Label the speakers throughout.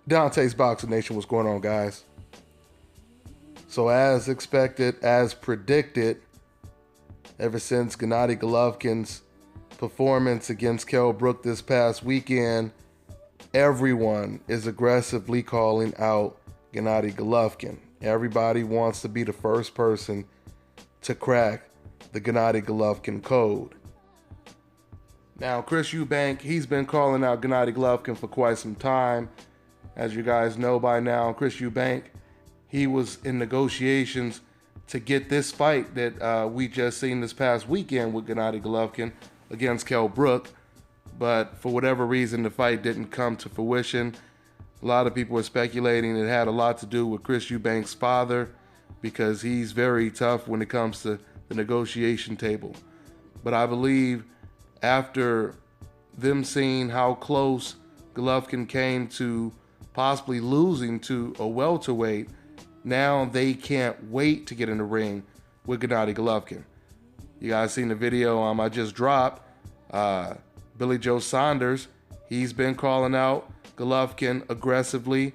Speaker 1: Dante's Boxing Nation, what's going on, guys? So as expected, as predicted, ever since Gennady Golovkin's performance against Kell Brook this past weekend, everyone is aggressively calling out Gennady Golovkin. Everybody wants to be the first person to crack the Gennady Golovkin code. Now, Chris Eubank, he's been calling out Gennady Golovkin for quite some time. As you guys know by now, Chris Eubank, he was in negotiations to get this fight that we just seen this past weekend with Gennady Golovkin against Kell Brook. But for whatever reason, the fight didn't come to fruition. A lot of people are speculating it had a lot to do with Chris Eubank's father, because he's very tough when it comes to the negotiation table. But I believe after them seeing how close Golovkin came to possibly losing to a welterweight, now they can't wait to get in the ring with Gennady Golovkin. You guys seen the video I just dropped. Billy Joe Saunders, he's been calling out Golovkin aggressively.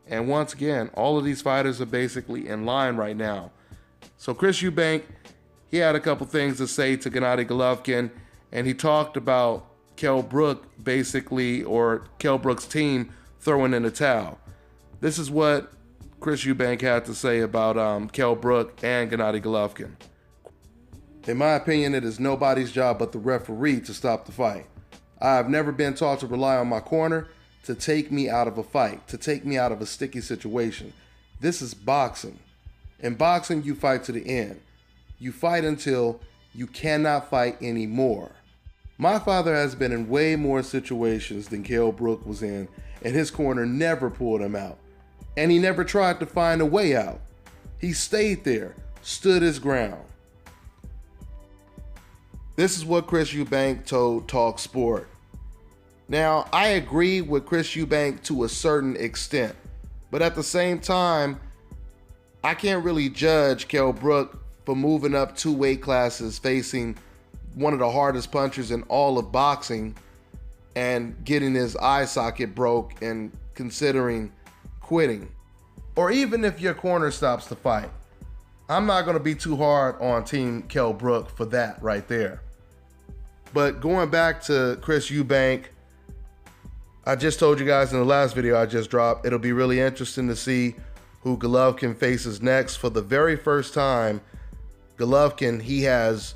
Speaker 1: And once again, all of these fighters are basically in line right now. So Chris Eubank, he had a couple things to say to Gennady Golovkin, and he talked about Kell Brook basically, or Kell Brook's team, throwing in the towel. This is what Chris Eubank had to say about Kell Brook and Gennady Golovkin. In my opinion, it is nobody's job but the referee to stop the fight. I have never been taught to rely on my corner to take me out of a fight, to take me out of a sticky situation. This is boxing. In boxing, you fight to the end. You fight until you cannot fight anymore. My father has been in way more situations than Kell Brook was in, and his corner never pulled him out. And he never tried to find a way out. He stayed there, stood his ground. This is what Chris Eubank told Talk Sport. Now, I agree with Chris Eubank to a certain extent, but at the same time, I can't really judge Kell Brook for moving up 2 weight classes, facing one of the hardest punchers in all of boxing, and getting his eye socket broke and considering quitting. Or even if your corner stops the fight, I'm not going to be too hard on Team Kell Brook for that right there. But going back to Chris Eubank, I just told you guys in the last video I just dropped, it'll be really interesting to see who Golovkin faces next. For the very first time, Golovkin, he has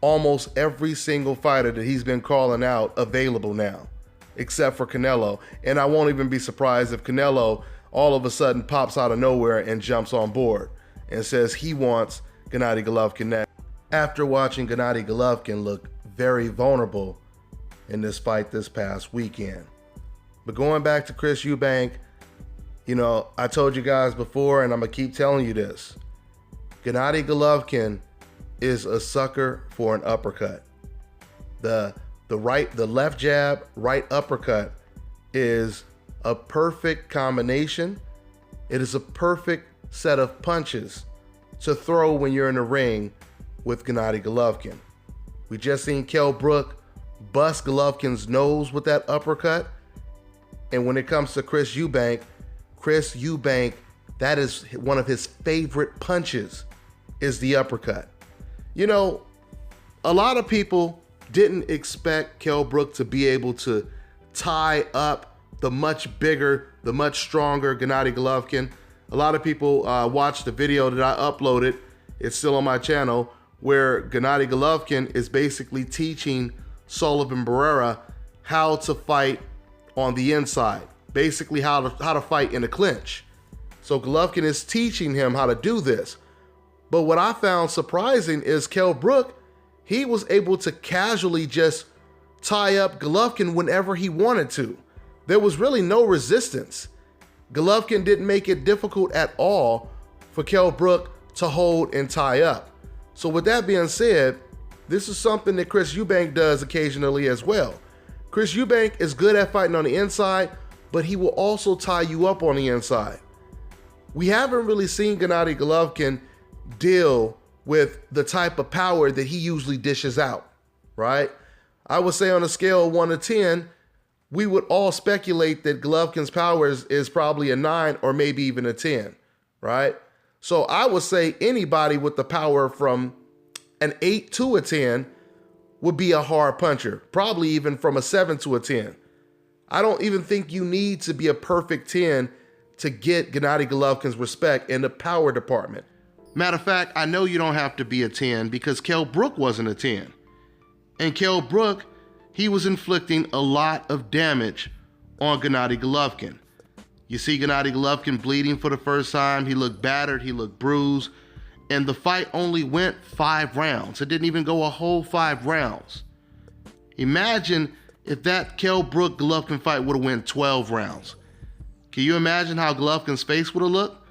Speaker 1: almost every single fighter that he's been calling out available now, except for Canelo. And I won't even be surprised if Canelo all of a sudden pops out of nowhere and jumps on board and says he wants Gennady Golovkin next, after watching Gennady Golovkin look very vulnerable in this fight this past weekend. But going back to Chris Eubank, you know, I told you guys before, and I'm gonna keep telling you this, Gennady Golovkin is a sucker for an uppercut. The left jab, right uppercut is a perfect combination. It is a perfect set of punches to throw when you're in the ring with Gennady Golovkin. We just seen Kell Brook bust Golovkin's nose with that uppercut. And when it comes to Chris Eubank, that is one of his favorite punches, is the uppercut. You know, a lot of people didn't expect Kell Brook to be able to tie up the much bigger, the much stronger Gennady Golovkin. A lot of people watched the video that I uploaded, it's still on my channel, where Gennady Golovkin is basically teaching Sullivan Barrera how to fight on the inside, basically how to fight in a clinch. So Golovkin is teaching him how to do this. But what I found surprising is Kell Brook, he was able to casually just tie up Golovkin whenever he wanted to. There was really no resistance. Golovkin didn't make it difficult at all for Kell Brook to hold and tie up. So with that being said, this is something that Chris Eubank does occasionally as well. Chris Eubank is good at fighting on the inside, but he will also tie you up on the inside. We haven't really seen Gennady Golovkin deal with the type of power that he usually dishes out, right? I would say on a scale of 1 to 10, we would all speculate that Golovkin's power is probably a 9 or maybe even a 10, right? So I would say anybody with the power from an 8 to a 10 would be a hard puncher, probably even from a 7 to a 10. I don't even think you need to be a perfect 10 to get Gennady Golovkin's respect in the power department. Matter of fact, I know you don't have to be a 10 because Kell Brook wasn't a 10. And Kell Brook, he was inflicting a lot of damage on Gennady Golovkin. You see Gennady Golovkin bleeding for the first time. He looked battered, he looked bruised, and the fight only went 5 rounds. It didn't even go a whole 5 rounds. Imagine if that Kell Brook Golovkin fight would have went 12 rounds. Can you imagine how Golovkin's face would have looked?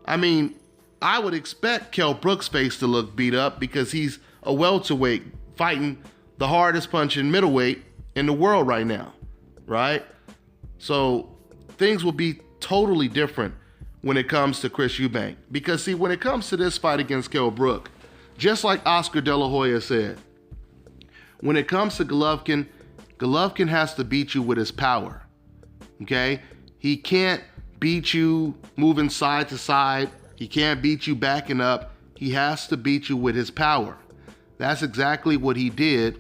Speaker 1: I mean, I would expect Kell Brook's face to look beat up because he's a welterweight fighting the hardest punching middleweight in the world right now, right? So things will be totally different when it comes to Chris Eubank. Because see, when it comes to this fight against Kell Brook, just like Oscar De La Hoya said, when it comes to Golovkin, Golovkin has to beat you with his power, okay? He can't beat you moving side to side. He can't beat you backing up. He has to beat you with his power. That's exactly what he did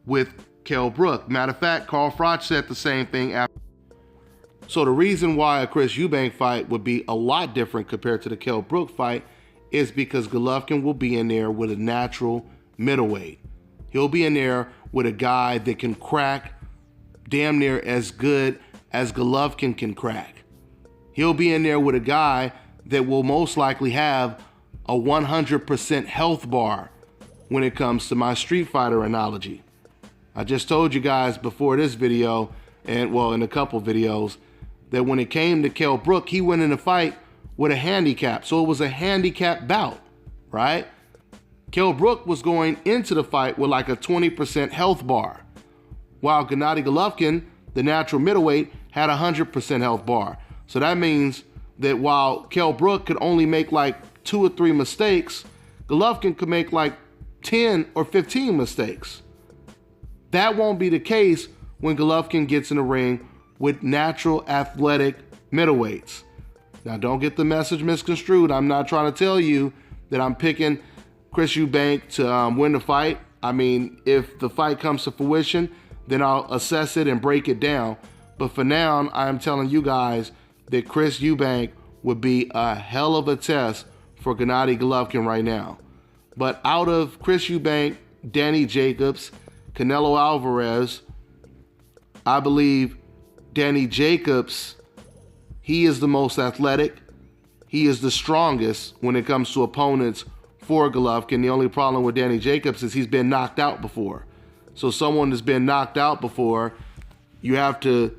Speaker 1: with Kell Brook. Matter of fact, Carl Froch said the same thing after. So the reason why a Chris Eubank fight would be a lot different compared to the Kell Brook fight is because Golovkin will be in there with a natural middleweight. He'll be in there with a guy that can crack damn near as good as Golovkin can crack. He'll be in there with a guy that will most likely have a 100% health bar when it comes to my Street Fighter analogy. I just told you guys before this video, and well, in a couple videos, that when it came to Kell Brook, he went in a fight with a handicap. So it was a handicap bout, right? Kell Brook was going into the fight with like a 20% health bar, while Gennady Golovkin, the natural middleweight, had a 100% health bar. So that means that while Kell Brook could only make like 2 or 3 mistakes, Golovkin could make like 10 or 15 mistakes. That won't be the case when Golovkin gets in the ring with natural athletic middleweights. Now, don't get the message misconstrued. I'm not trying to tell you that I'm picking Chris Eubank to win the fight. I mean, if the fight comes to fruition, then I'll assess it and break it down. But for now, I'm telling you guys that Chris Eubank would be a hell of a test for Gennady Golovkin right now. But out of Chris Eubank, Danny Jacobs, Canelo Alvarez, I believe Danny Jacobs, he is the most athletic. He is the strongest when it comes to opponents for Golovkin. The only problem with Danny Jacobs is he's been knocked out before. So someone that's been knocked out before, you have to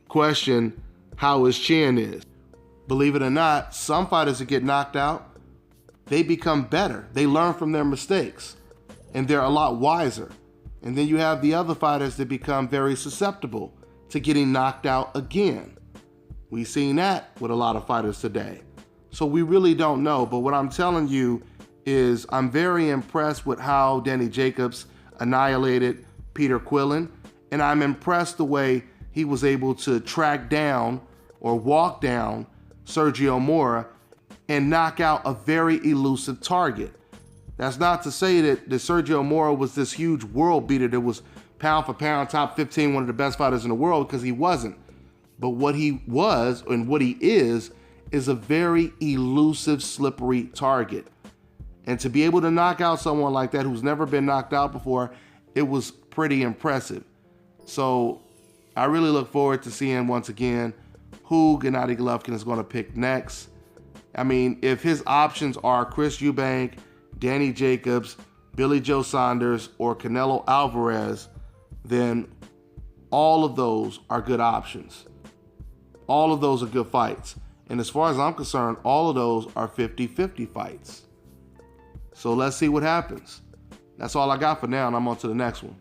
Speaker 1: question how his chin is. Believe it or not, some fighters that get knocked out, they become better. They learn from their mistakes, and they're a lot wiser. And then you have the other fighters that become very susceptible to getting knocked out again. We've seen that with a lot of fighters today. So we really don't know. But what I'm telling you is I'm very impressed with how Danny Jacobs annihilated Peter Quillin. And I'm impressed the way he was able to track down or walk down Sergio Mora and knock out a very elusive target. That's not to say that Sergio Mora was this huge world beater that was pound for pound, top 15, one of the best fighters in the world, because he wasn't. But what he was and what he is a very elusive, slippery target. And to be able to knock out someone like that who's never been knocked out before, it was pretty impressive. So I really look forward to seeing once again who Gennady Golovkin is going to pick next. I mean, if his options are Chris Eubank, Danny Jacobs, Billy Joe Saunders, or Canelo Alvarez, then all of those are good options. All of those are good fights. And as far as I'm concerned, all of those are 50-50 fights. So let's see what happens. That's all I got for now, and I'm on to the next one.